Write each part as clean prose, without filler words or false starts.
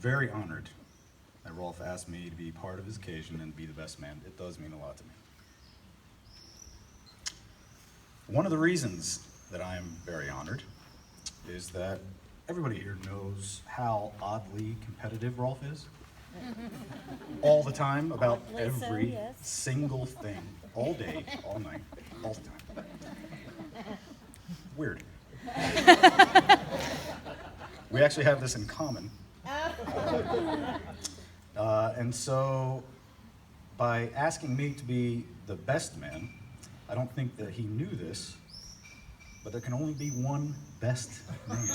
very honored that Rolf asked me to be part of his occasion and be the best man. It does mean a lot to me. One of the reasons that I am very honored is that everybody here knows how oddly competitive Rolf is. All the time, about every single thing, all day, all night, all the time. Weird. We actually have this in common. And so, by asking me to be the best man, I don't think that he knew this, but there can only be one best man.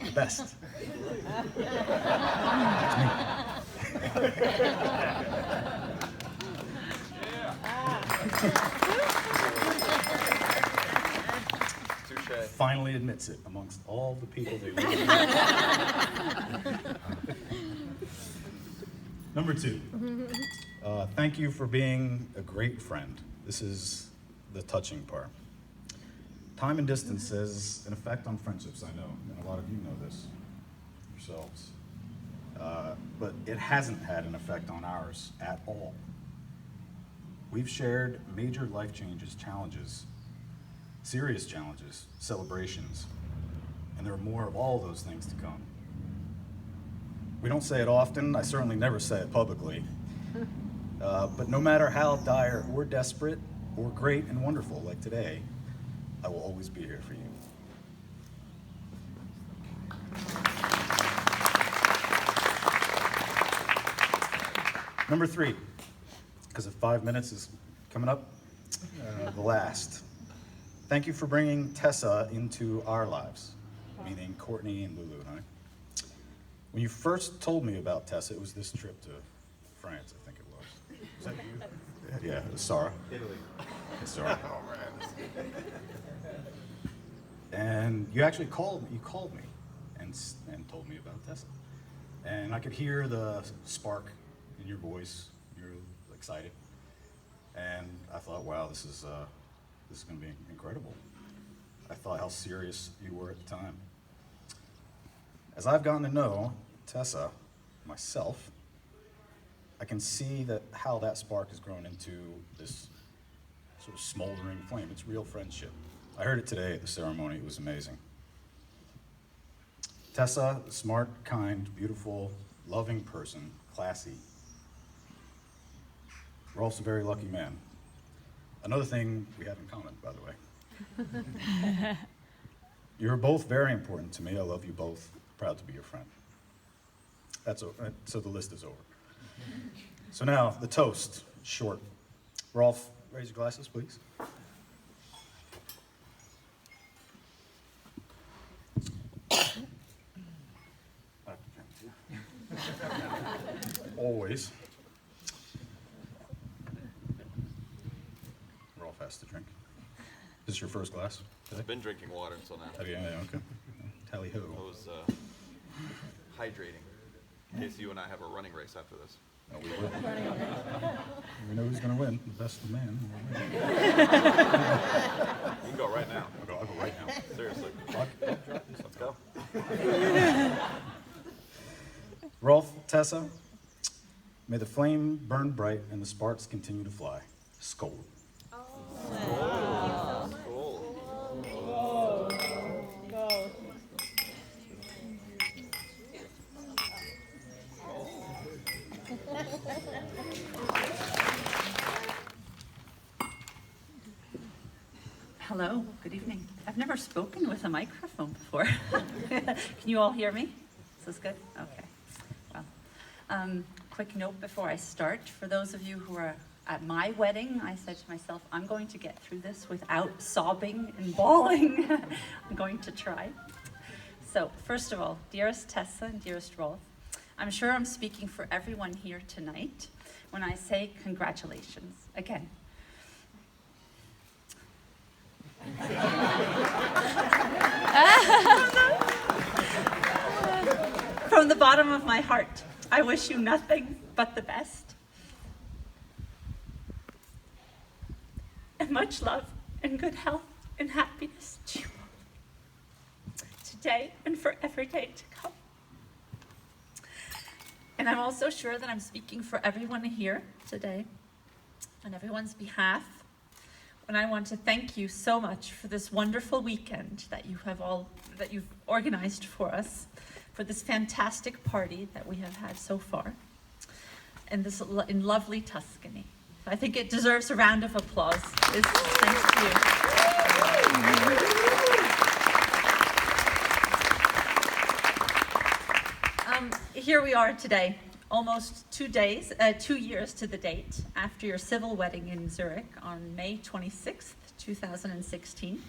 The best. That's me. Finally admits it amongst all the people they work with. Number 2, thank you for being a great friend. This is the touching part. Time and distance has an effect on friendships, I know, and a lot of you know this yourselves. But it hasn't had an effect on ours at all. We've shared major life changes, challenges, serious challenges, celebrations, and there are more of all those things to come. We don't say it often, I certainly never say it publicly, but no matter how dire or desperate or great and wonderful like today, I will always be here for you. Number 3, because if 5 minutes is coming up, the last. Thank you for bringing Tessa into our lives, meaning Courtney and Lulu and I. When you first told me about Tessa, it was this trip to France, I think it was. Was that you? Yeah, it was Sarah. Italy. It's Sarah. Oh, man. And you actually called me and told me about Tessa. And I could hear the spark in your voice. You're excited. And I thought, wow, this is going to be incredible. I thought how serious you were at the time. As I've gotten to know Tessa myself, I can see that how that spark has grown into this sort of smoldering flame. It's real friendship. I heard it today at the ceremony. It was amazing. Tessa, smart, kind, beautiful, loving person, classy. Rolf's a very lucky man. Another thing we have in common, by the way. You're both very important to me. I love you both. Proud to be your friend. That's over. So the list is over. So now, the toast, short. Rolf, raise your glasses, please. Always. Rolf has to drink. Is this your first glass today? I've been drinking water until now. Oh, yeah, okay. Tally ho. I was hydrating in case you and I have a running race after this. No, we will. We know who's going to win. The best man will win. You can go right now. I'll go right now. Seriously. Let's go. Rolf, Tessa, may the flame burn bright and the sparks continue to fly. Skål. Hello, good evening. I've never spoken with a microphone before. Can you all hear me? Is this good? Okay. Well, quick note before I start. For those of you who are at my wedding, I said to myself, I'm going to get through this without sobbing and bawling. I'm going to try. So, first of all, dearest Tessa and dearest Rolf, I'm sure I'm speaking for everyone here tonight when I say congratulations again. From the bottom of my heart, I wish you nothing but the best. And much love and good health and happiness to you. today and for every day to come. And I'm also sure that I'm speaking for everyone here today, on everyone's behalf, and I want to thank you so much for this wonderful weekend that you've organized for us, for this fantastic party that we have had so far, and this in lovely Tuscany. I think it deserves a round of applause. Thanks to you. Here we are today, almost 2 years to the date after your civil wedding in Zurich on May 26th, 2016.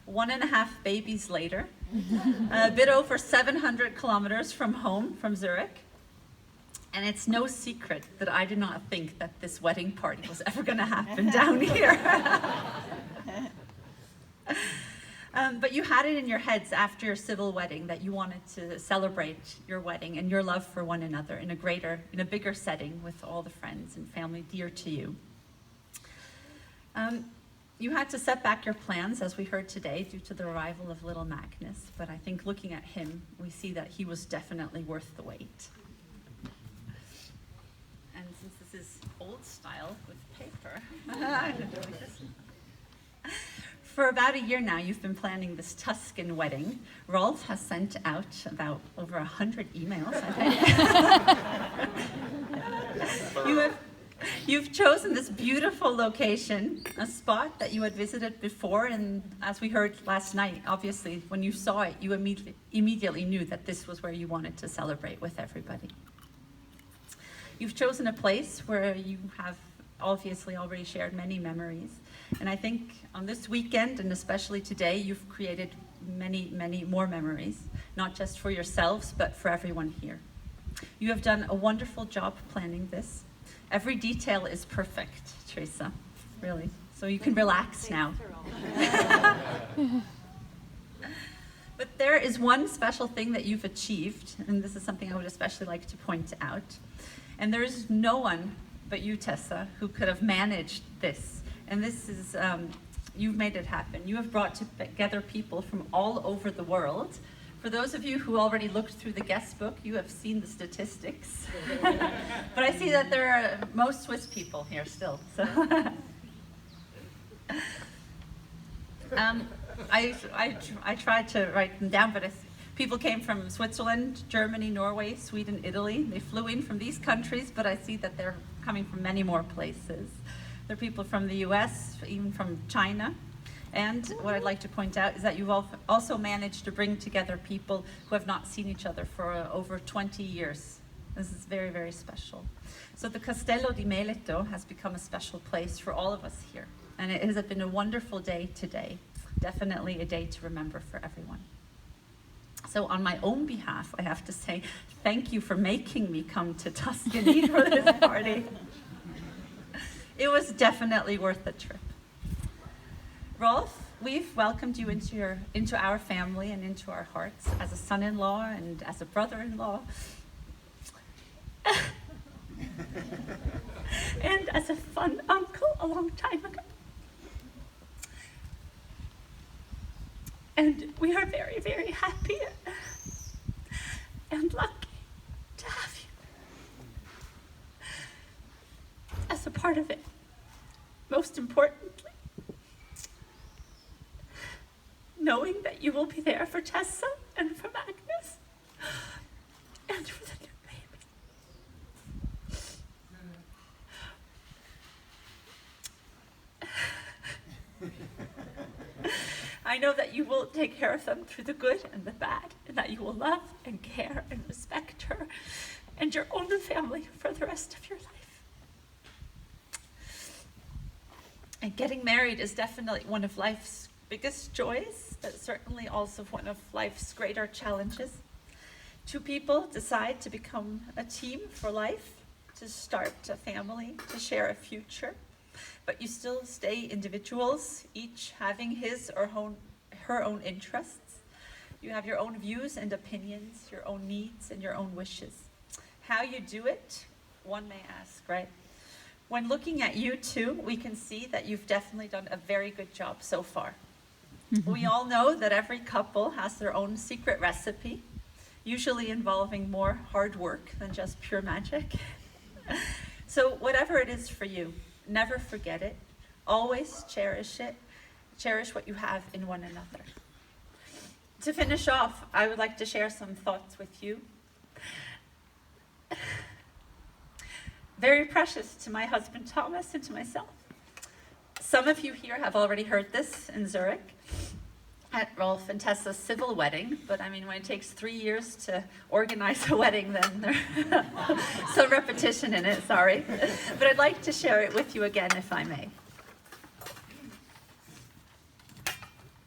1.5 babies later, a bit over 700 kilometers from home, from Zurich. And it's no secret that I did not think that this wedding party was ever going to happen down here. But you had it in your heads after your civil wedding that you wanted to celebrate your wedding and your love for one another in a bigger setting with all the friends and family dear to you. You had to set back your plans, as we heard today, due to the arrival of little Magnus, but I think looking at him, we see that he was definitely worth the wait. And since this is old style with paper, for about a year now, you've been planning this Tuscan wedding. Rolf has sent out about over 100 emails, I think. You've chosen this beautiful location, a spot that you had visited before, and as we heard last night, obviously, when you saw it, you immediately knew that this was where you wanted to celebrate with everybody. You've chosen a place where you have obviously already shared many memories. And I think on this weekend, and especially today, you've created many, many more memories, not just for yourselves, but for everyone here. You have done a wonderful job planning this. Every detail is perfect, Tessa, really. So you can relax now. But there is one special thing that you've achieved, and this is something I would especially like to point out. And there is no one but you, Tessa, who could have managed this. And this is, you've made it happen. You have brought together people from all over the world. For those of you who already looked through the guest book, you have seen the statistics. But I see that there are most Swiss people here still. So I tried to write them down, but people came from Switzerland, Germany, Norway, Sweden, Italy. They flew in from these countries, but I see that they're coming from many more places. There are people from the US, even from China. And what I'd like to point out is that you've also managed to bring together people who have not seen each other for over 20 years. This is very, very special. So the Castello di Meleto has become a special place for all of us here. And it has been a wonderful day today. Definitely a day to remember for everyone. So on my own behalf, I have to say, thank you for making me come to Tuscany for this party. It was definitely worth the trip. Rolf, we've welcomed you into our family and into our hearts as a son-in-law and as a brother-in-law. And as a fun uncle a long time ago. And we are very, very happy and lucky to have you as a part of it. Most importantly, knowing that you will be there for Tessa and for Magnus and for the new baby. I know that you will take care of them through the good and the bad, and that you will love and care and respect her and your own family for the rest of your life. And getting married is definitely one of life's biggest joys, but certainly also one of life's greater challenges. Two people decide to become a team for life, to start a family, to share a future, but you still stay individuals, each having his or her own interests. You have your own views and opinions, your own needs and your own wishes. How you do it, one may ask, right? When looking at you two, we can see that you've definitely done a very good job so far. We all know that every couple has their own secret recipe, usually involving more hard work than just pure magic. So whatever it is for you, never forget it. Always cherish it. Cherish what you have in one another. To finish off, I would like to share some thoughts with you. Very precious to my husband Thomas and to myself. Some of you here have already heard this in Zurich at Rolf and Tessa's civil wedding, but I mean, when it takes 3 years to organize a wedding, then there's some repetition in it, sorry. But I'd like to share it with you again, if I may.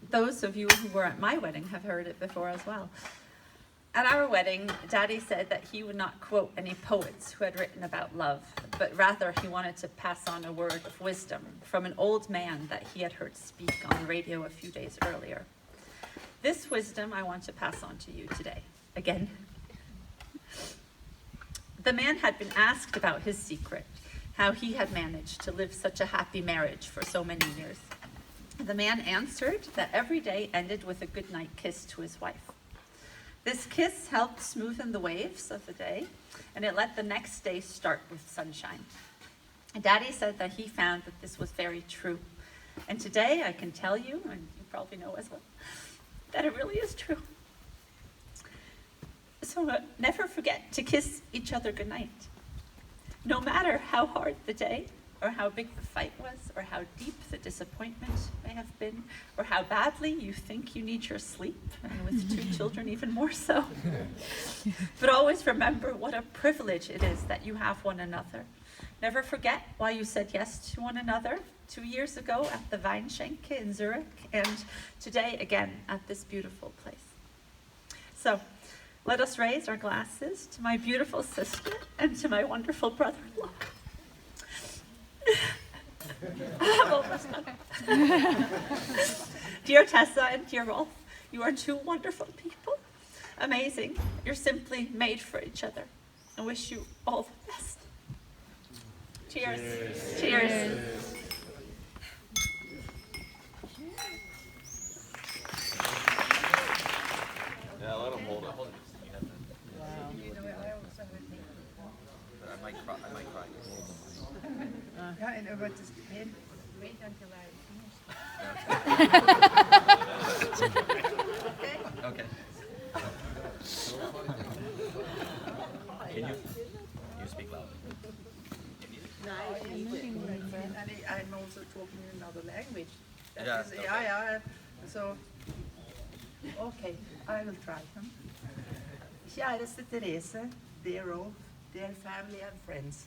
Those of you who were at my wedding have heard it before as well. At our wedding, Daddy said that he would not quote any poets who had written about love, but rather he wanted to pass on a word of wisdom from an old man that he had heard speak on the radio a few days earlier. This wisdom I want to pass on to you today, again. The man had been asked about his secret, how he had managed to live such a happy marriage for so many years. The man answered that every day ended with a goodnight kiss to his wife. This kiss helped smoothen the waves of the day, and it let the next day start with sunshine. Daddy said that he found that this was very true. And today I can tell you, and you probably know as well, that it really is true. So never forget to kiss each other goodnight. No matter how hard the day, or how big the fight was, or how deep the disappointment may have been, or how badly you think you need your sleep, and with 2 children even more so. But always remember what a privilege it is that you have one another. Never forget why you said yes to one another 2 years ago at the Weinschenke in Zurich, and today again at this beautiful place. So let us raise our glasses to my beautiful sister and to my wonderful brother-in-law. Dear Tessa and dear Rolf, you are 2 wonderful people. Amazing. You're simply made for each other. I wish you all the best. Cheers. Cheers. Cheers. Yeah, let him hold it. I might cry. Yeah, I know, but wait until I finish. Okay. Can you speak loud? And I'm also talking in another language. That Yeah, is- okay. yeah. So, okay, I will try. Kjæreste Therese, dear Rolf, dear family and friends.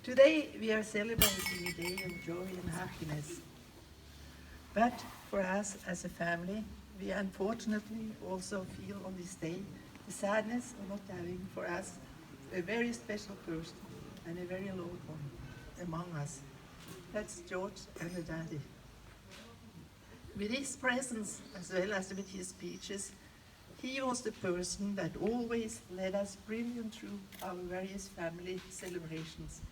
Today we are celebrating a day of joy and happiness. But for us as a family, we unfortunately also feel on this day the sadness of not having for us a very special person and a very loved one among us. That's George and the Daddy. With his presence as well as with his speeches, he was the person that always led us brilliant through our various family celebrations.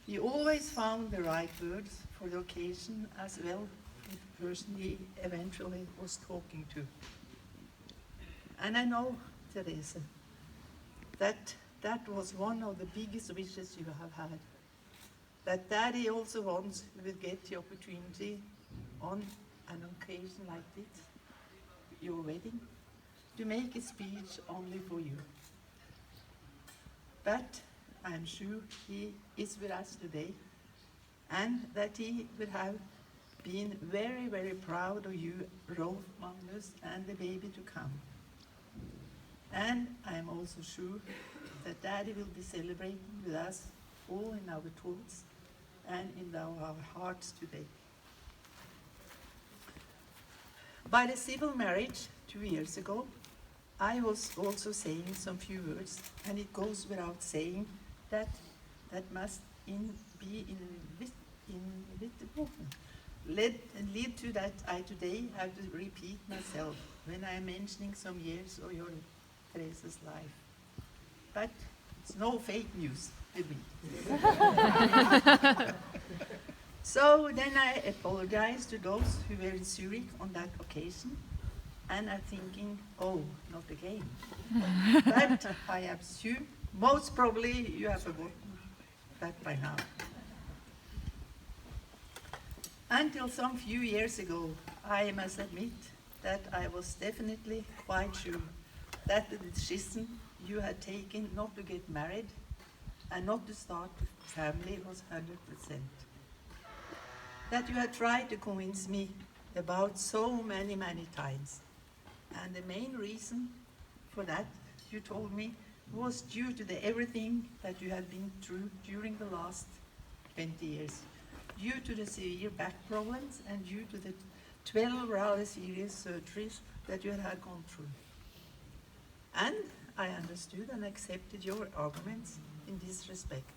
He always found the right words for the occasion as well as the person he eventually was talking to. And I know, Therese, that was one of the biggest wishes you have had. That Daddy also once will get the opportunity on an occasion like this, your wedding, to make a speech only for you. But I'm sure he is with us today, and that he would have been very, very proud of you, Rolf, Magnus, and the baby to come. And I'm also sure that Daddy will be celebrating with us all in our thoughts and in our hearts today. By the civil marriage 2 years ago, I was also saying some few words, and it goes without saying that must be inevitable. Lead to that I today have to repeat myself when I am mentioning some years of your Therese's life. But it's no fake news with me. So then I apologized to those who were in Zurich on that occasion, and I'm thinking, oh, not again. But I assume most probably you have forgotten that by now. Until some few years ago, I must admit that I was definitely quite sure that the decision you had taken not to get married and not to start a family was 100%. That you had tried to convince me about so many, many times. And the main reason for that, you told me, was due to everything that you had been through during the last 20 years. Due to the severe back problems and due to the 12 rather serious surgeries that you had gone through. And I understood and accepted your arguments in this respect.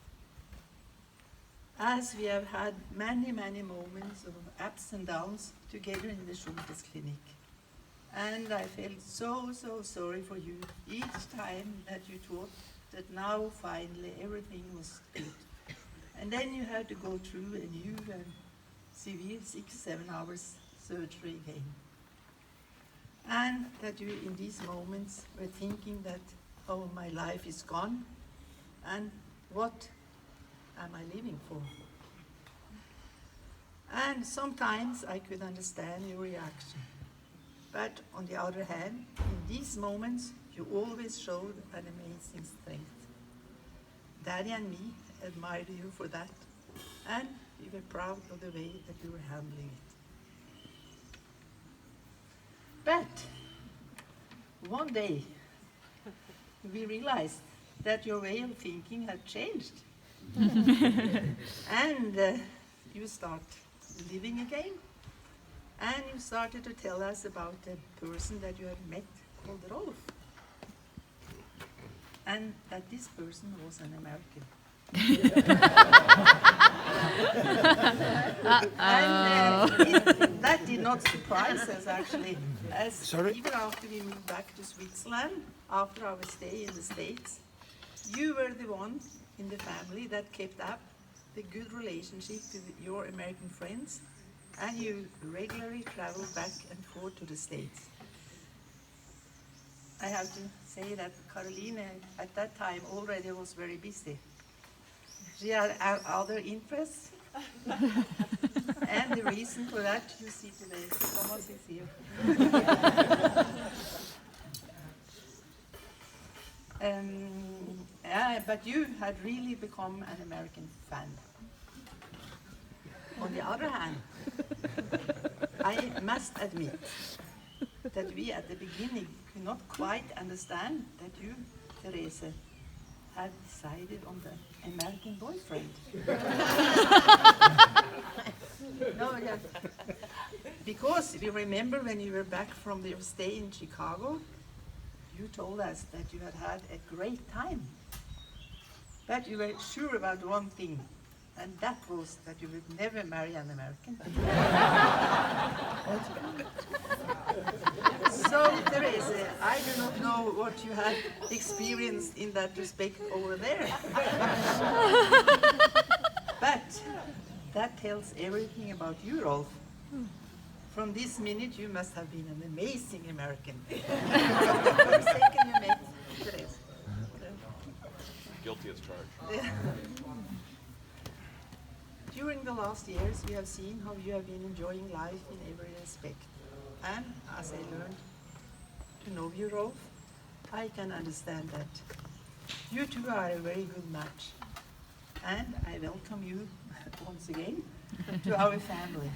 As we have had many, many moments of ups and downs together in the Schultes clinic. And I felt so, so sorry for you each time that you thought that now finally everything was good. And then you had to go through a new and severe 6-7 hours surgery again. And that you in these moments were thinking that, oh, my life is gone, and what am I living for? And sometimes I could understand your reaction. But on the other hand, in these moments, you always showed an amazing strength. Daddy and me admired you for that, and we were proud of the way that you were handling it. But one day, we realized that your way of thinking had changed. And you start living again, and you started to tell us about a person that you had met called Rolf. And that this person was an American. And that did not surprise us actually, as even after we moved back to Switzerland, after our stay in the States, you were the one in the family that kept up the good relationship with your American friends, and you regularly traveled back and forth to the States. I have to say that Caroline at that time already was very busy. She had other interests. And the reason for that, you see today, Thomas is here. But you had really become an American fan. On the other hand, I must admit that we at the beginning could not quite understand that you, Therese, had decided on the American boyfriend. No, yeah. Because we remember when you were back from your stay in Chicago, you told us that you had had a great time. But you were sure about one thing, and that was that you would never marry an American. So, Therese, I do not know what you had experienced in that respect over there. But that tells everything about you, Rolf. From this minute, you must have been an amazing American. From the first second you met Therese. Guilty as charged. During the last years, we have seen how you have been enjoying life in every respect. And as I learned to know you, Rolf, I can understand that. You two are a very good match. And I welcome you once again to our family.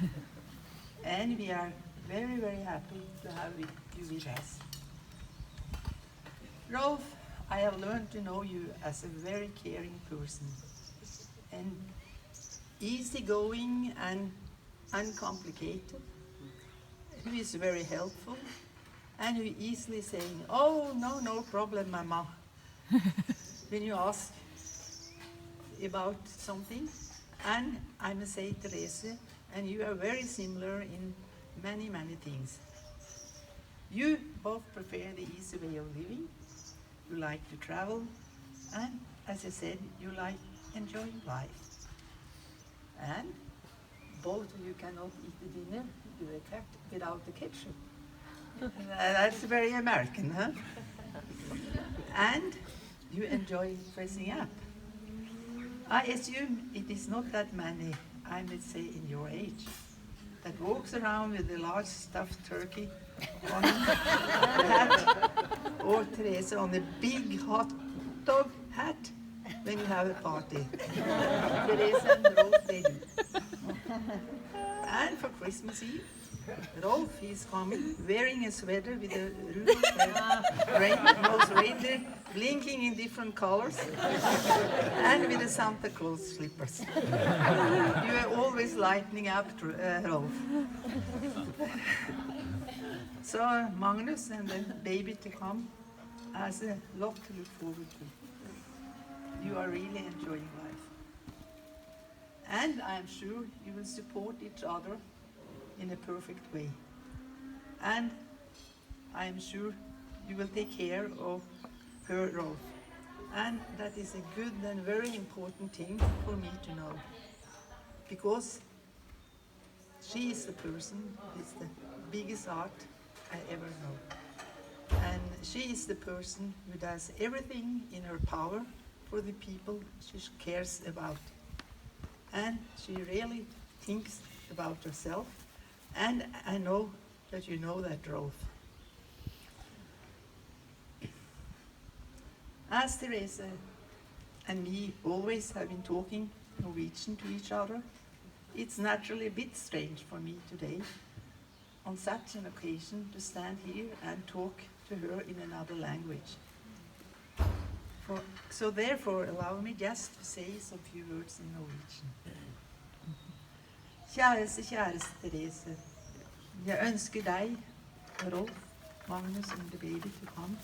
And we are very, very happy to have you with us. Rolf, I have learned to know you as a very caring person. And easygoing and uncomplicated, who is very helpful, and who easily saying, oh, no problem, Mama, when you ask about something. And I must say, Therese, and you are very similar in many, many things. You both prefer the easy way of living, you like to travel, and as I said, you like enjoying life. And both of you cannot eat the dinner, you effect without the ketchup. That's very American, huh? And you enjoy dressing up. I assume it is not that many, I would say, in your age, that walks around with a large stuffed turkey on a hat, or Teresa on a big hot dog hat when you have a party. Teresa and Rolf, they do. And for Christmas Eve, Rolf, he's coming, wearing a sweater with a nose reindeer, blinking in different colors, and with the Santa Claus slippers. You are always lightening up, Rolf. So Magnus and the baby to come has a lot to look forward to. You are really enjoying life. And I'm sure you will support each other in a perfect way. And I am sure you will take care of her, Rolf. And that is a good and very important thing for me to know. Because she is the person with the biggest heart I ever know. And she is the person who does everything in her power for the people she cares about. And she really thinks about herself. And I know that you know that, Rolf. As Teresa and me always have been talking Norwegian to each other, it's naturally a bit strange for me today, on such an occasion, to stand here and talk to her in another language. So therefore, allow me just to say some few words in Norwegian. Kjæreste Therese, jeg ønsker deg, Rolf, Magnus and the baby to come,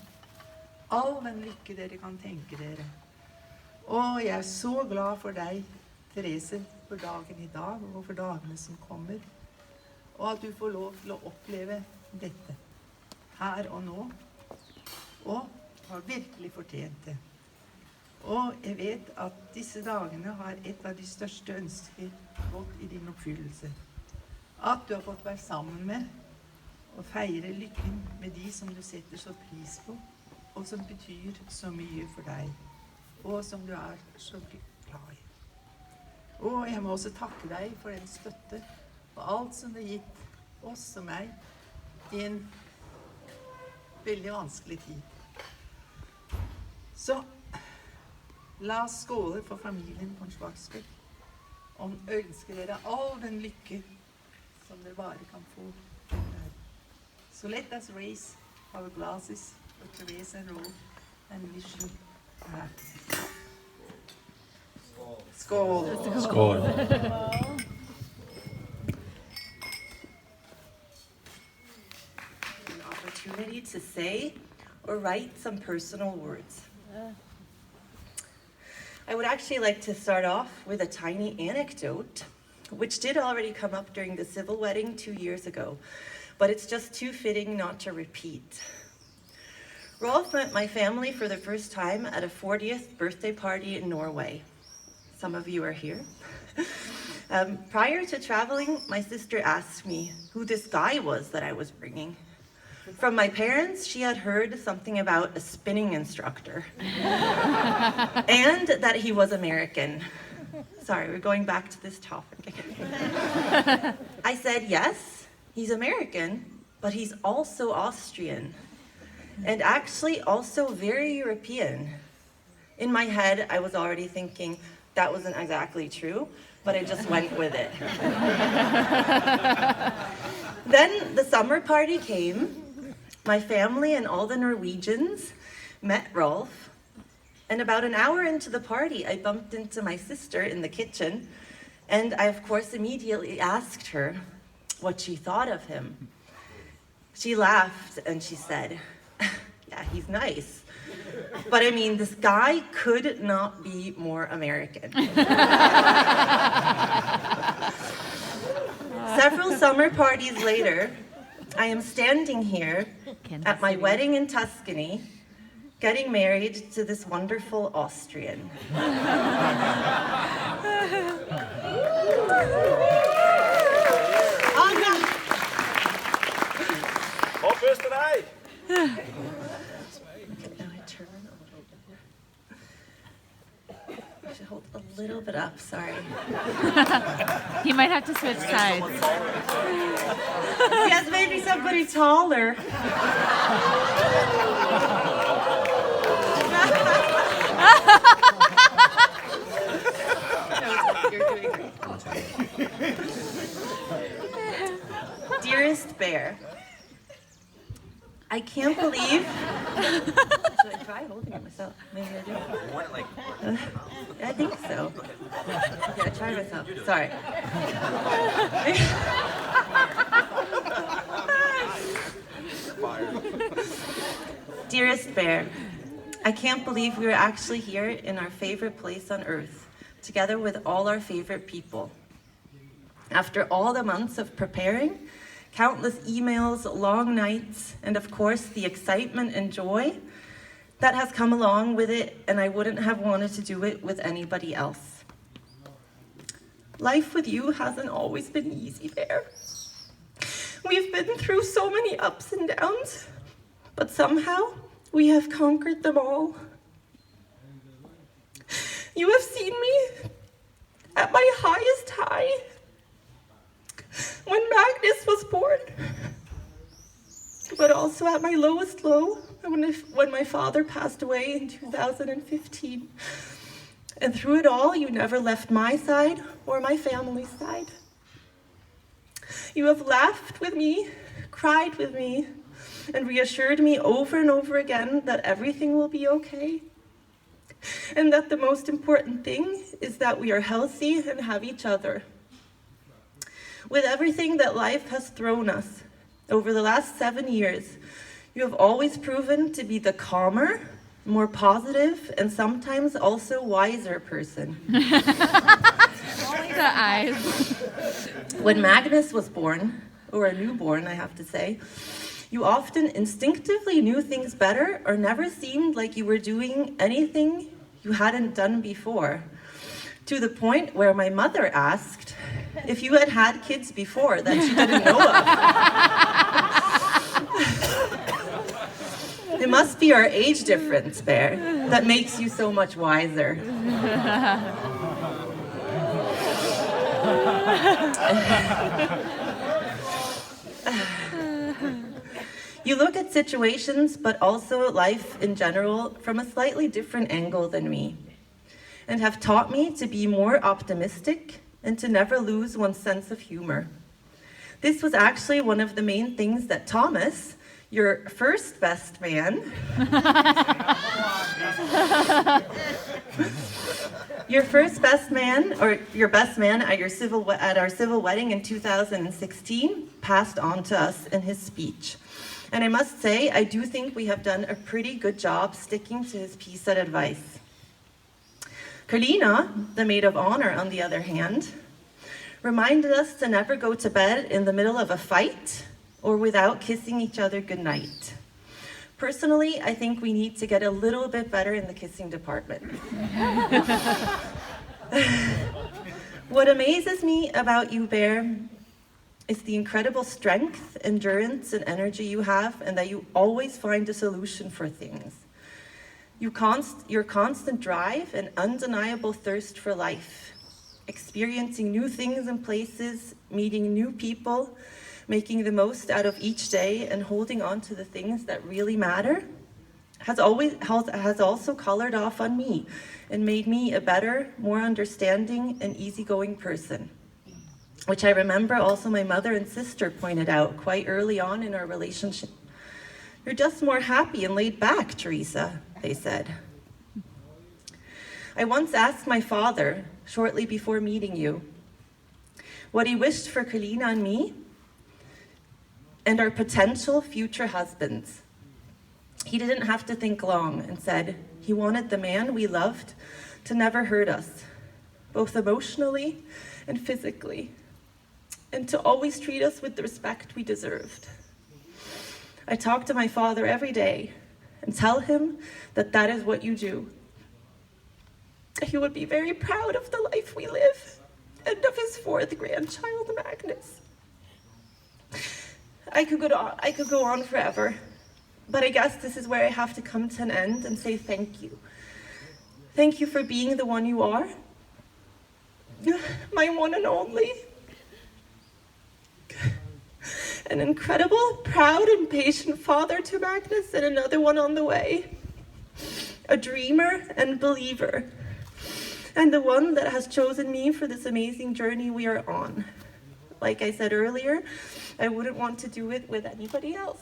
all den lykke dere kan tenke dere. Og jeg er så glad for deg, Therese, for dagen i dag og for dagene som kommer, og at du får lov til å oppleve dette her og nå, og har virkelig fortjent det. Og jeg vet at disse dagene har et av de største ønsker gått i din oppfyllelse. At du har fått være sammen med og feire lykken med de som du setter så pris på, og som betyr så mye for deg, og som du er så glad i. Og jeg må også takke deg for den støtte og alt som du har gitt oss og meg i en veldig vanskelig tid. Så la oss skåle for familien på Schwarzbeck, og ønsker dere all den lykke som dere bare kan få. So let us raise our glasses for Teresa and Rolf and wish you happiness. Skål! Skål. An opportunity to say or write some personal words. I would actually like to start off with a tiny anecdote, which did already come up during the civil wedding 2 years ago, but it's just too fitting not to repeat. Rolf met my family for the first time at a 40th birthday party in Norway. Some of you are here. Prior to traveling, my sister asked me who this guy was that I was bringing. From my parents, she had heard something about a spinning instructor and that he was American. Sorry, we're going back to this topic. I said, yes, he's American, but he's also Austrian and actually also very European. In my head, I was already thinking that wasn't exactly true, but I just went with it. Then the summer party came. My family and all the Norwegians met Rolf, and about an hour into the party, I bumped into my sister in the kitchen, and I, of course, immediately asked her what she thought of him. She laughed and she said, yeah, he's nice. But I mean, this guy could not be more American. Several summer parties later, I am standing here at my wedding in Tuscany, getting married to this wonderful Austrian. it up, sorry. He might have to switch sides. Yes, maybe somebody taller. You're doing great. Dearest Bear, I can't believe. Should I try holding it myself? Maybe I do. I think so. Okay, I try myself. Sorry. Dearest Bear, I can't believe we are actually here in our favorite place on earth, together with all our favorite people. After all the months of preparing, countless emails, long nights, and of course the excitement and joy that has come along with it, and I wouldn't have wanted to do it with anybody else. Life with you hasn't always been easy, Bear. We've been through so many ups and downs, but somehow we have conquered them all. You have seen me at my highest high when Magnus was born, but also at my lowest low when my father passed away in 2015. And through it all, you never left my side or my family's side. You have laughed with me, cried with me, and reassured me over and over again that everything will be okay. And that the most important thing is that we are healthy and have each other. With everything that life has thrown us over the last 7 years, you have always proven to be the calmer, more positive, and sometimes also wiser person. The eyes. When Magnus was born, or a newborn, I have to say, you often instinctively knew things better or never seemed like you were doing anything you hadn't done before. To the point where my mother asked if you had had kids before that she didn't know of. It must be our age difference, Bear, that makes you so much wiser. You look at situations, but also life in general, from a slightly different angle than me, and have taught me to be more optimistic and to never lose one's sense of humor. This was actually one of the main things that Thomas, your first best man, your first best man, or your best man at our civil wedding in 2016, passed on to us in his speech. And I must say, I do think we have done a pretty good job sticking to his piece of advice. Carlina, the maid of honor, on the other hand, reminded us to never go to bed in the middle of a fight or without kissing each other goodnight. Personally, I think we need to get a little bit better in the kissing department. What amazes me about you, Bear, is the incredible strength, endurance, and energy you have, and that you always find a solution for things. Your constant drive and undeniable thirst for life, experiencing new things and places, meeting new people, making the most out of each day, and holding on to the things that really matter, has also colored off on me and made me a better, more understanding, and easygoing person. Which I remember also my mother and sister pointed out quite early on in our relationship. You're just more happy and laid back, Teresa, they said. I once asked my father, shortly before meeting you, what he wished for Carlina and me and our potential future husbands. He didn't have to think long and said he wanted the man we loved to never hurt us, both emotionally and physically, and to always treat us with the respect we deserved. I talk to my father every day and tell him that that is what you do. He would be very proud of the life we live and of his fourth grandchild, Magnus. I could go on forever, but I guess this is where I have to come to an end and say thank you. Thank you for being the one you are, my one and only. An incredible, proud, and patient father to Magnus, and another one on the way. A dreamer and believer, and the one that has chosen me for this amazing journey we are on. Like I said earlier, I wouldn't want to do it with anybody else.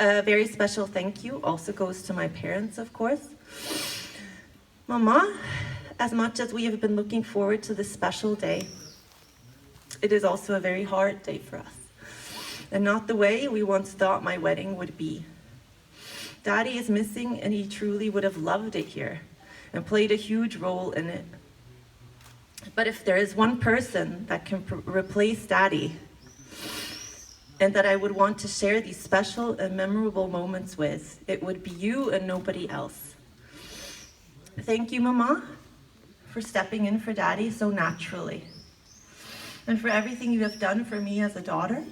A very special thank you also goes to my parents, of course. Mama, as much as we have been looking forward to this special day, it is also a very hard day for us, and not the way we once thought my wedding would be. Daddy is missing, and he truly would have loved it here and played a huge role in it. But if there is one person that can replace Daddy, and that I would want to share these special and memorable moments with, it would be you and nobody else. Thank you, Mama, for stepping in for Daddy so naturally, and for everything you have done for me as a daughter.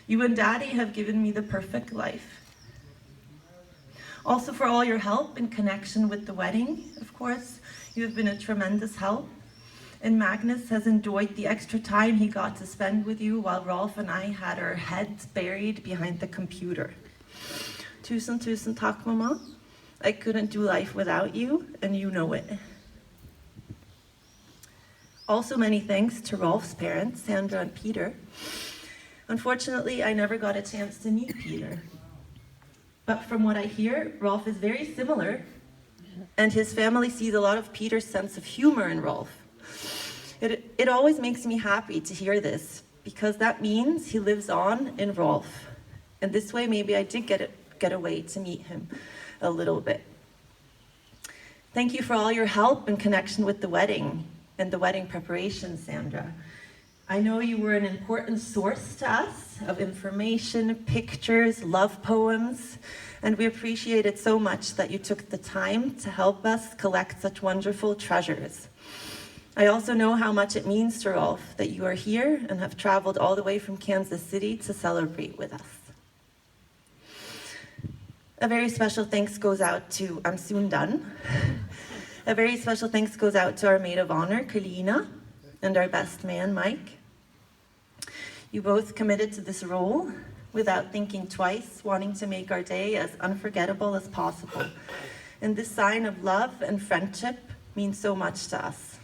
You and Daddy have given me the perfect life. Also for all your help in connection with the wedding, of course. You have been a tremendous help. And Magnus has enjoyed the extra time he got to spend with you while Rolf and I had our heads buried behind the computer. Tusen takk, Mama. I couldn't do life without you, and you know it. Also many thanks to Rolf's parents, Sandra and Peter. Unfortunately, I never got a chance to meet Peter. But from what I hear, Rolf is very similar, and his family sees a lot of Peter's sense of humor in Rolf. It always makes me happy to hear this, because that means he lives on in Rolf. And this way, maybe I did get away to meet him a little bit. Thank you for all your help in connection with the wedding and the wedding preparation, Sandra. I know you were an important source to us of information, pictures, love poems, and we appreciate it so much that you took the time to help us collect such wonderful treasures. I also know how much it means to Rolf that you are here and have traveled all the way from Kansas City to celebrate with us. A very special thanks goes out to, I'm soon done. A very special thanks goes out to our maid of honor, Kalina, and our best man, Mike. You both committed to this role without thinking twice, wanting to make our day as unforgettable as possible. And this sign of love and friendship means so much to us.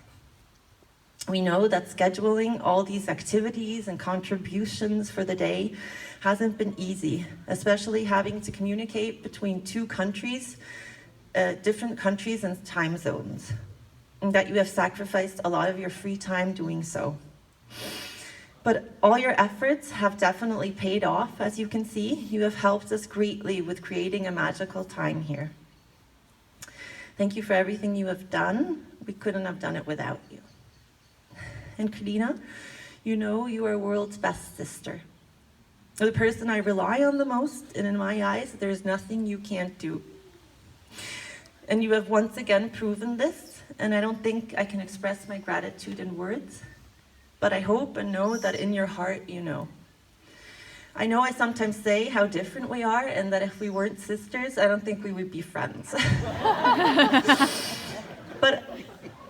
We know that scheduling all these activities and contributions for the day hasn't been easy, especially having to communicate between two countries, different countries and time zones, and that you have sacrificed a lot of your free time doing so. But all your efforts have definitely paid off, as you can see. You have helped us greatly with creating a magical time here. Thank you for everything you have done. We couldn't have done it without you. And Kalina, you know you are world's best sister. The person I rely on the most, and in my eyes, there's nothing you can't do. And you have once again proven this, and I don't think I can express my gratitude in words, but I hope and know that in your heart you know. I know I sometimes say how different we are, and that if we weren't sisters, I don't think we would be friends. But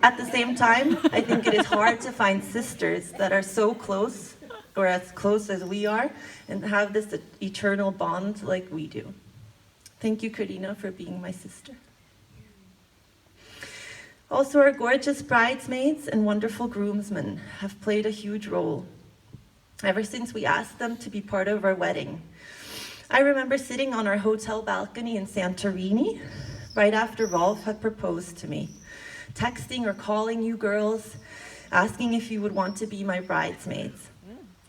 at the same time, I think it is hard to find sisters that are so close, or as close as we are, and have this eternal bond like we do. Thank you, Karina, for being my sister. Also, our gorgeous bridesmaids and wonderful groomsmen have played a huge role ever since we asked them to be part of our wedding. I remember sitting on our hotel balcony in Santorini right after Rolf had proposed to me, texting or calling you girls, asking if you would want to be my bridesmaids.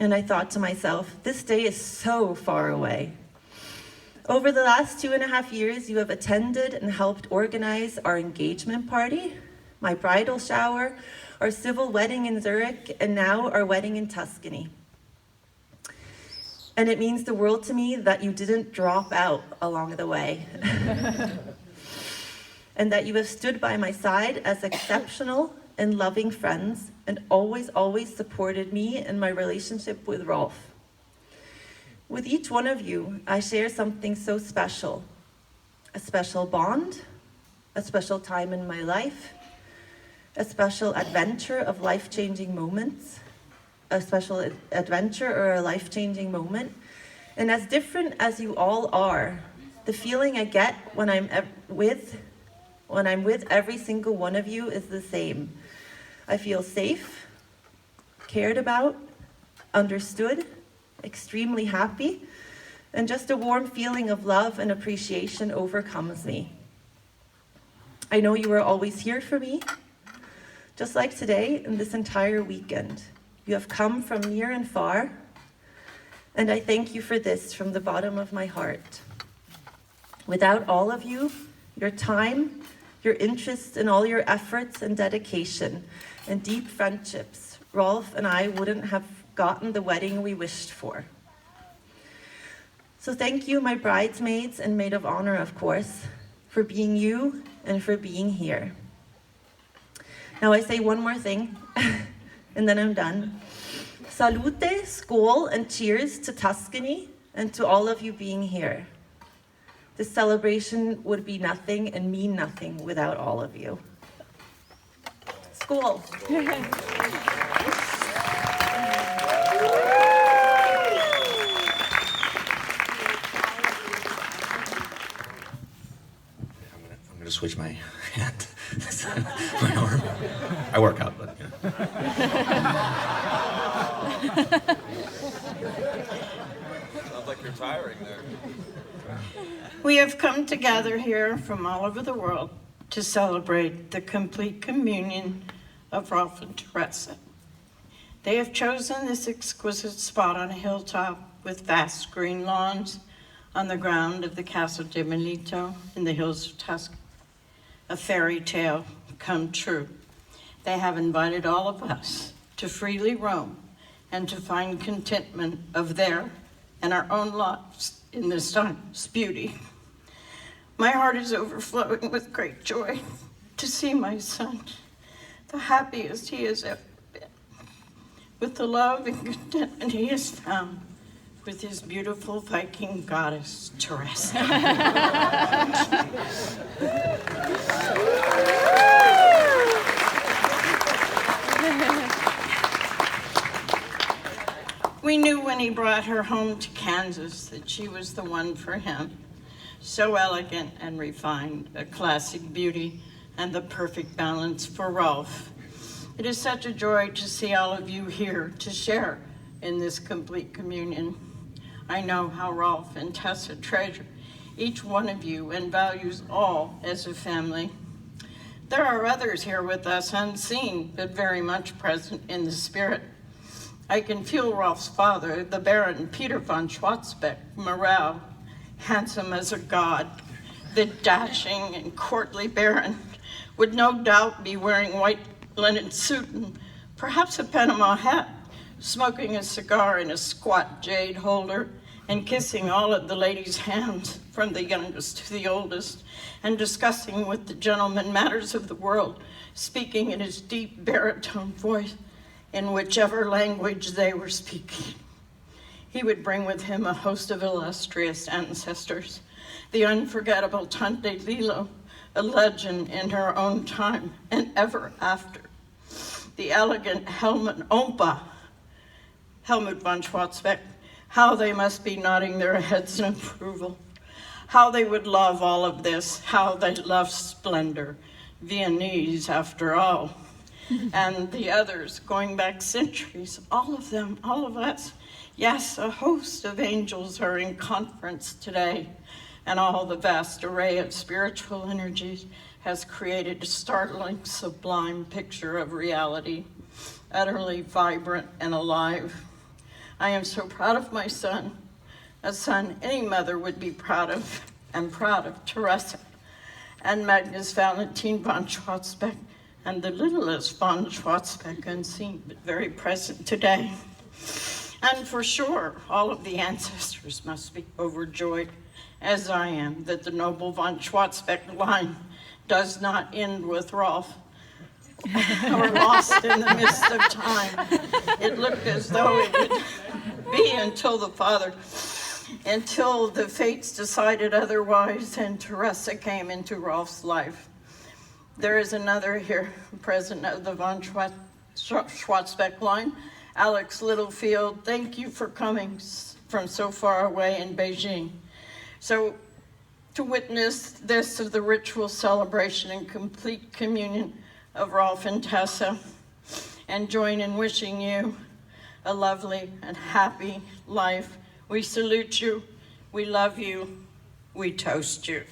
And I thought to myself, this day is so far away. Over the last 2.5 years, you have attended and helped organize our engagement party, my bridal shower, our civil wedding in Zurich, and now our wedding in Tuscany. And it means the world to me that you didn't drop out along the way. And that you have stood by my side as exceptional and loving friends, and always, always supported me in my relationship with Rolf. With each one of you, I share something so special. A special bond, a special time in my life, a special adventure of life-changing moments, a special adventure or a life-changing moment. And as different as you all are, the feeling I get when I'm with every single one of you is the same. I feel safe, cared about, understood, extremely happy, and just a warm feeling of love and appreciation overcomes me. I know you are always here for me, just like today and this entire weekend. You have come from near and far, and I thank you for this from the bottom of my heart. Without all of you, your time, your interest, and all your efforts and dedication and deep friendships, Rolf and I wouldn't have gotten the wedding we wished for. So thank you, my bridesmaids and maid of honor, of course, for being you and for being here. Now I say one more thing, and then I'm done. Salute, skål, and cheers to Tuscany and to all of you being here. This celebration would be nothing and mean nothing without all of you. Skål. I'm gonna switch my hand, my arm. I work out, but Sounds like you're tiring there. We have come together here from all over the world to celebrate the complete communion of Rolf and Tessa. They have chosen this exquisite spot on a hilltop with vast green lawns on the ground of the Castle di Milito in the hills of Tuscany. A fairy tale come true. They have invited all of us to freely roam and to find contentment of their and our own lives in this timeless beauty. My heart is overflowing with great joy to see my son, the happiest he has ever been, with the love and contentment he has found with his beautiful Viking goddess, Tessa. We knew when he brought her home to Kansas that she was the one for him. So elegant and refined, a classic beauty, and the perfect balance for Rolf. It is such a joy to see all of you here to share in this complete communion. I know how Rolf and Tessa treasure each one of you and values all as a family. There are others here with us unseen, but very much present in the spirit. I can feel Rolf's father, the Baron Peter von Schwarzbeck, morale, handsome as a god. The dashing and courtly Baron would no doubt be wearing white linen suit and perhaps a Panama hat, smoking a cigar in a squat jade holder and kissing all of the ladies' hands from the youngest to the oldest and discussing with the gentlemen matters of the world, speaking in his deep baritone voice in whichever language they were speaking. He would bring with him a host of illustrious ancestors, the unforgettable Tante Lilo, a legend in her own time and ever after, the elegant Helmut Ompa, Helmut von Schwarzbeck. How they must be nodding their heads in approval. How they would love all of this, how they love splendor, Viennese after all. And the others going back centuries, all of them, all of us. Yes, a host of angels are in conference today, and all the vast array of spiritual energies has created a startling, sublime picture of reality, utterly vibrant and alive. I am so proud of my son, a son any mother would be proud of, and proud of Tessa and Magnus Valentin von Schwarzbeck, and the littlest von Schwarzbeck, unseen but very present today. And for sure, all of the ancestors must be overjoyed, as I am, that the noble von Schwarzbeck line does not end with Rolf or lost in the mist of time. It looked as though it would be until the fates decided otherwise and Tessa came into Rolf's life. There is another here, president of the von Schwarzbeck line, Alex Littlefield. Thank you for coming from so far away in Beijing. So to witness this of the ritual celebration and complete communion of Rolf and Tessa, and join in wishing you a lovely and happy life. We salute you, we love you, we toast you.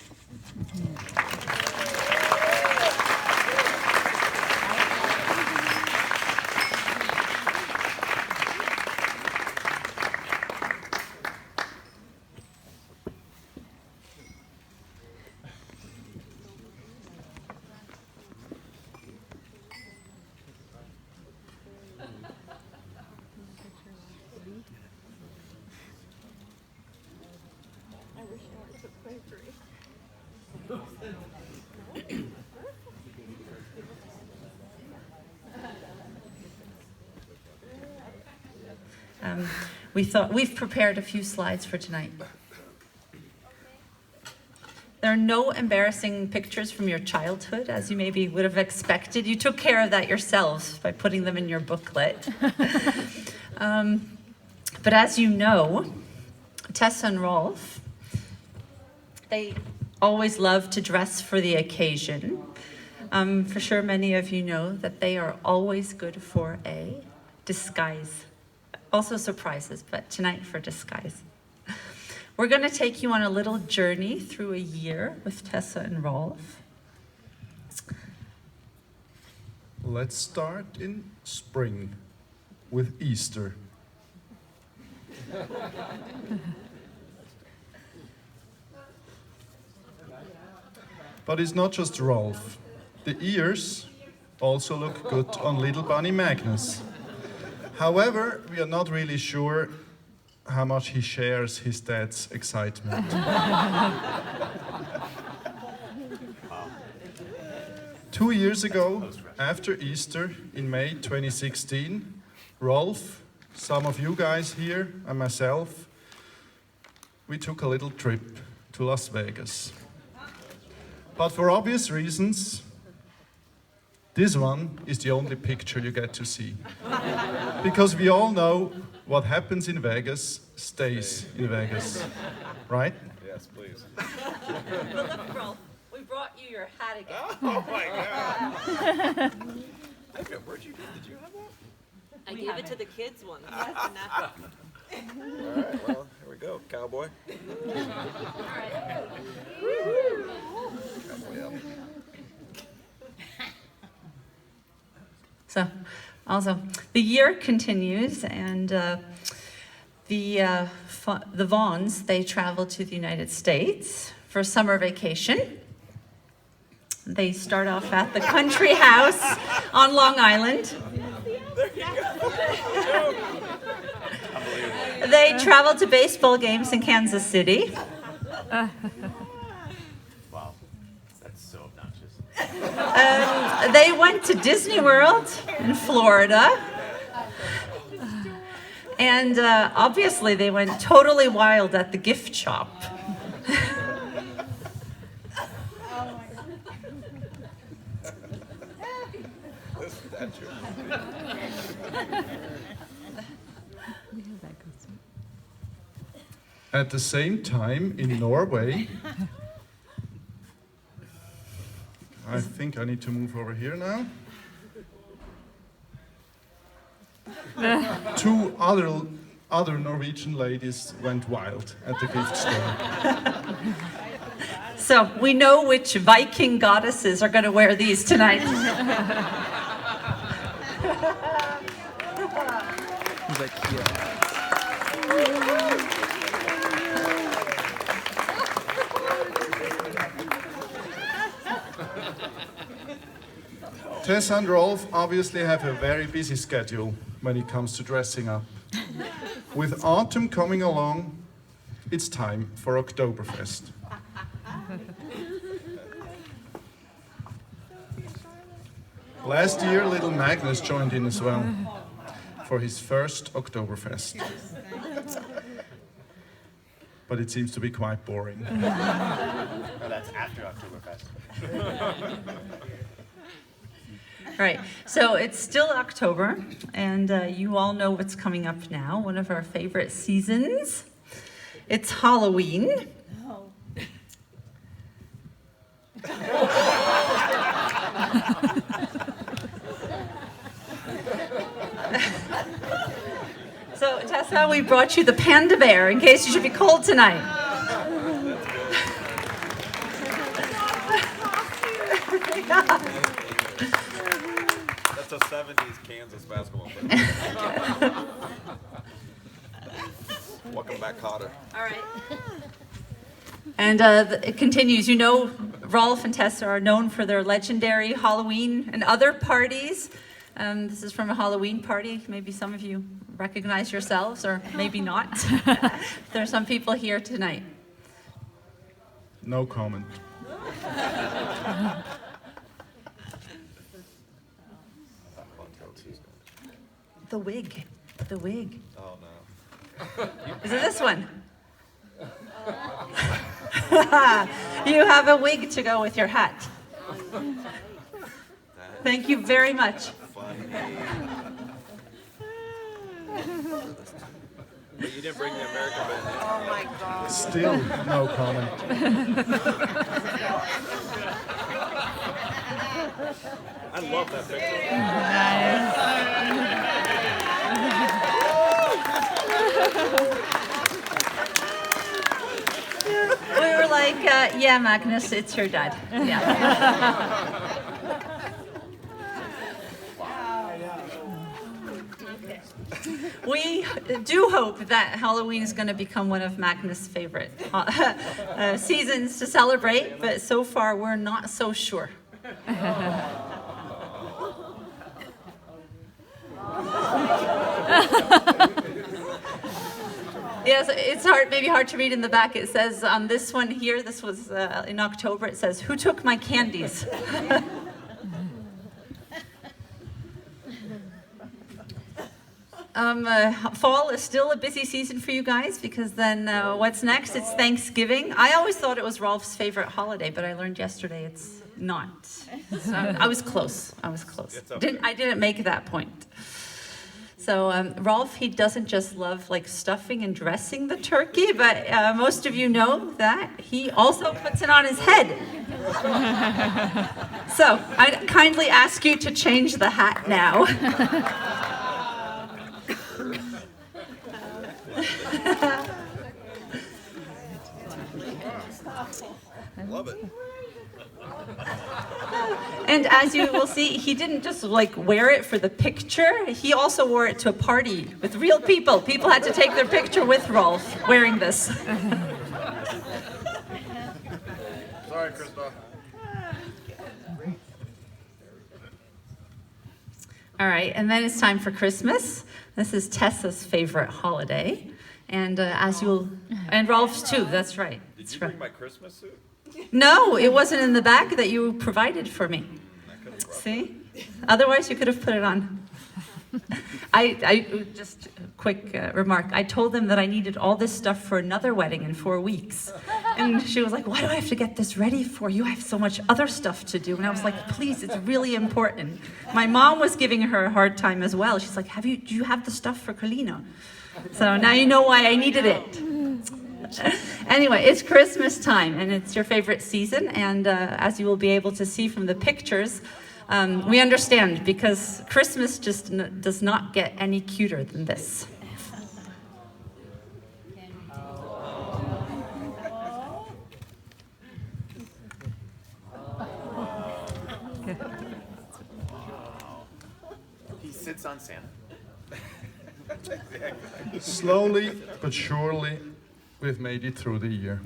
We've prepared a few slides for tonight. There are no embarrassing pictures from your childhood, as you maybe would have expected. You took care of that yourselves by putting them in your booklet. But as you know, Tessa and Rolf, they always love to dress for the occasion. For sure, many of you know that they are always good for a disguise. Also surprises, but tonight for disguise. We're going to take you on a little journey through a year with Tessa and Rolf. Let's start in spring with Easter. But it's not just Rolf. The ears also look good on little bunny Magnus. However, we are not really sure how much he shares his dad's excitement. 2 years ago, after Easter, in May 2016, Rolf, some of you guys here, and myself, we took a little trip to Las Vegas. But for obvious reasons, this one is the only picture you get to see. Because we all know what happens in Vegas stays in Vegas, right? Yes, please. But look, Rolf, we brought you your hat again. Oh my God. Okay, where'd you get? Did you have that? I gave it to the kids once. All right, well, here we go, cowboy. Cowboy up. So, also, the year continues, and the Vaughns, they travel to the United States for summer vacation. They start off at the country house on Long Island. They travel to baseball games in Kansas City. Wow, that's so obnoxious. They went to Disney World in Florida. And obviously they went totally wild at the gift shop. At the same time, in Norway, I think I need to move over here now. Two other Norwegian ladies went wild at the gift store. So we know which Viking goddesses are going to wear these tonight. He's like, yeah. Tessa and Rolf obviously have a very busy schedule when it comes to dressing up. With autumn coming along, it's time for Oktoberfest. Last year, little Magnus joined in as well for his first Oktoberfest. But it seems to be quite boring. Oh, that's after Oktoberfest. Right, so it's still October, and you all know what's coming up now, one of our favorite seasons. It's Halloween. So, Tessa, we brought you the panda bear in case you should be cold tonight. That's a 70s Kansas basketball player. Welcome back, Cotter. All right. And it continues. You know, Rolf and Tessa are known for their legendary Halloween and other parties. This is from a Halloween party. Maybe some of you recognize yourselves, or maybe not. There are some people here tonight. No comment. The wig. The wig. Oh, no. Is it this one? You have a wig to go with your hat. Thank you very much. But you didn't bring the American band. Oh my God. Still no comment. I love that picture. We were like, yeah, Magnus, it's your dad. Yeah. We do hope that Halloween is going to become one of Magnus' favorite seasons to celebrate, but so far we're not so sure. Yes, it's maybe hard to read in the back. It says on this one here, this was in October, it says, "Who took my candies?" Fall is still a busy season for you guys, because then what's next? It's Thanksgiving. I always thought it was Rolf's favorite holiday, but I learned yesterday it's not. So I was close. I didn't make that point. So Rolf, he doesn't just love like stuffing and dressing the turkey, but most of you know that he also puts it on his head. So I kindly ask you to change the hat now. Love it. And as you will see, he didn't just like wear it for the picture. He also wore it to a party with real people. People had to take their picture with Rolf wearing this. Sorry, Krista. All right, and then it's time for Christmas. This is Tessa's favorite holiday. And and Rolf's too, that's right. Did you bring my Christmas suit? No, it wasn't in the bag that you provided for me. See? Otherwise, you could have put it on. I just a quick remark. I told them that I needed all this stuff for another wedding in 4 weeks. And she was like, "Why do I have to get this ready for you? I have so much other stuff to do." And I was like, "Please, it's really important." My mom was giving her a hard time as well. She's like, "Do you have the stuff for Kalina?" So now you know why I needed it. Anyway, it's Christmas time, and it's your favorite season. And as you will be able to see from the pictures, we understand, because Christmas just does not get any cuter than this. He sits on Santa. Slowly but surely, we've made it through the year.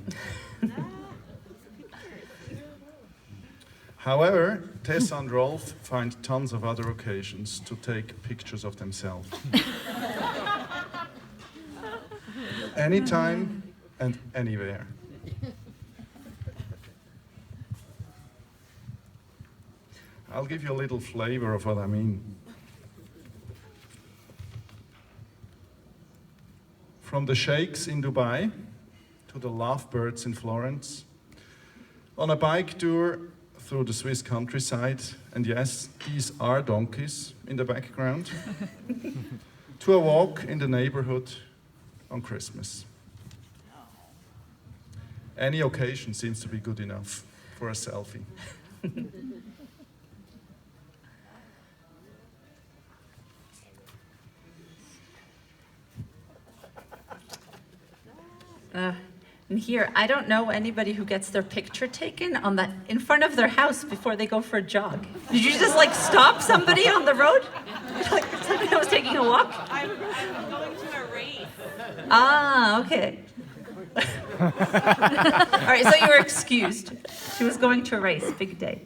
However, Tessa and Rolf find tons of other occasions to take pictures of themselves. Anytime and anywhere. I'll give you a little flavor of what I mean. From the sheikhs in Dubai to the lovebirds in Florence, on a bike tour through the Swiss countryside, and yes, these are donkeys in the background, to a walk in the neighborhood on Christmas. Any occasion seems to be good enough for a selfie. And here, I don't know anybody who gets their picture taken in front of their house before they go for a jog. Did you just like stop somebody on the road? Like somebody was taking a walk? I'm going to a race. Ah, okay. All right, so you were excused. She was going to a race, big day.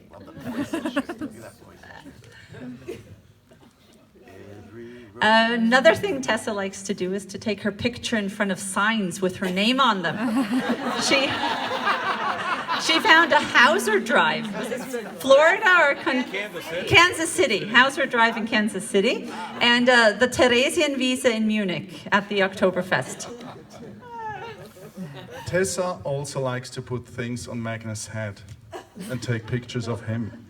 Another thing Tessa likes to do is to take her picture in front of signs with her name on them. She found a Hauser Drive. Was this Florida or Kansas City? Kansas City. Hauser Drive in Kansas City. And the Theresienwiese in Munich at the Oktoberfest. Tessa also likes to put things on Magnus' head and take pictures of him.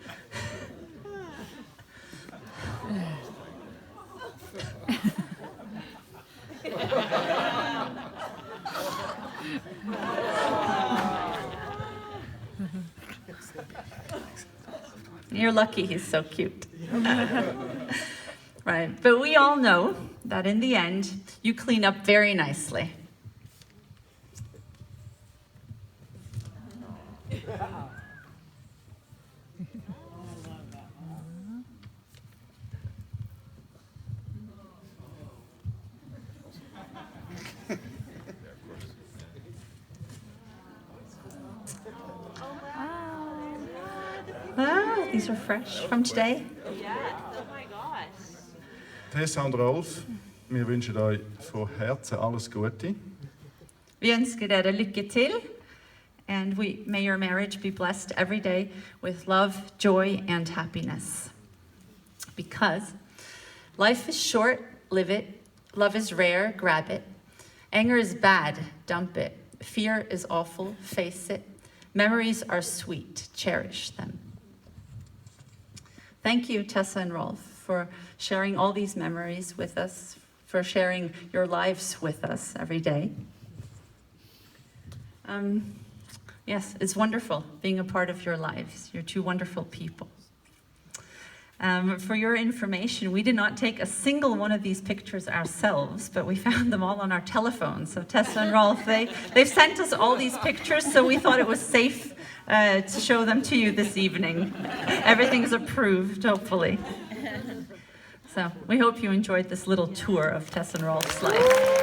You're lucky he's so cute. Right, but we all know that in the end, you clean up very nicely. Ah, these are fresh from today. Yes, oh my gosh. Tessa und Rolf, wir wünschen euch von Herzen alles Gute. Vi önskar dere lycka till, and may your marriage be blessed every day with love, joy, and happiness. Because life is short, live it. Love is rare, grab it. Anger is bad, dump it. Fear is awful, face it. Memories are sweet, cherish them. Thank you, Tessa and Rolf, for sharing all these memories with us, for sharing your lives with us every day. Yes, it's wonderful being a part of your lives. You're two wonderful people. For your information, we did not take a single one of these pictures ourselves, but we found them all on our telephones. So Tessa and Rolf, they've sent us all these pictures, so we thought it was safe to show them to you this evening. Everything's approved, hopefully. So we hope you enjoyed this little tour of Tessa and Rolf's life.